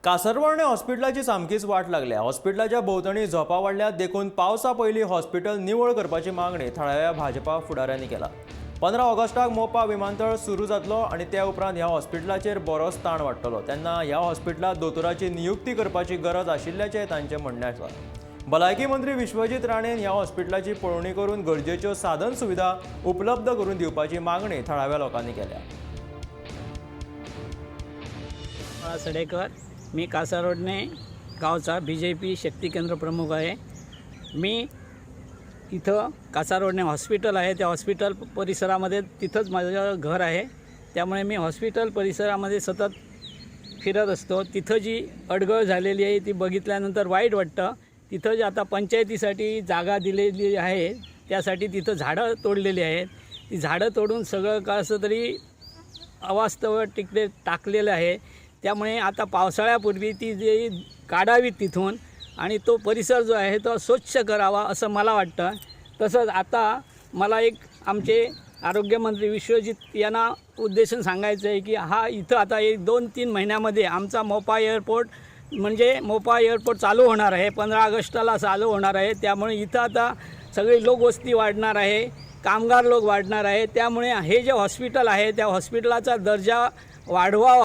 कासरवणे हॉस्पिटलाची सामकीच वाट लागल्या। हॉस्पिटलाच्या भोवतणी झोपा वाडल्यात देखून पावसा पयलीं हॉस्पिटल निवळ करपाची मागणी थळाव्या भाजपा फुडाऱ्यांनी केला। 15 ऑगस्टाक मोपा विमानतळ सुरू जातलो आणि त्या उपरांत ह्या हॉस्पिटलाचेर बरोच ताण वाडटलो। तेन्ना ह्या हॉस्पिटलात दोतोराची नियुक्ती करपाची गरज आशिल्ल्याचें तांचें म्हणणें आसा। भलायकी मंत्री विश्वजीत राणेन ह्या हॉस्पिटलाची पळोवणी करून गरजेच्यो साधन सुविधा उपलब्ध करून दिवपाची मागणी थळाव्या लोकांनी केल्या। सडेकर, मी कासारवडणे गावचा BJP शक्ती केंद्र प्रमुख आहे। मी इथं कासारवडणे हॉस्पिटल आहे, त्या हॉस्पिटल परिसरामध्ये तिथंच माझं घर आहे। त्यामुळे मी हॉस्पिटल परिसरामध्ये सतत फिरत असतो। तिथं जी अडगळ झालेली आहे ती बघितल्यानंतर वाईट वाटतं। तिथं जे आता पंचायतीसाठी जागा दिलेली आहे त्यासाठी तिथं झाडं तोडलेली आहेत। ती झाडं तोडून सगळं कसं तरी अवास्तव तिकडे टाकलेलं आहे। त्यामुळे आता पावसाळ्यापूर्वी ती जे काढावी तिथून आणि तो परिसर जो आहे तो स्वच्छ करावा असं मला वाटतं। तसंच आता मला एक आमचे आरोग्यमंत्री विश्वजीत यांना उद्देशून सांगायचं आहे की इथं आता 1-2-3 महिन्यामध्ये आमचा मोपा एअरपोर्ट मोपा एअरपोर्ट चालू होणार आहे। 15 ऑगस्टला चालू होणार आहे। त्यामुळे इथं आता सगळी लोकवस्ती वाढणार आहे, कामगार लोक वाढणार आहे। त्यामुळे हे जे हॉस्पिटल आहे त्या हॉस्पिटलाचा दर्जा वाढवावा।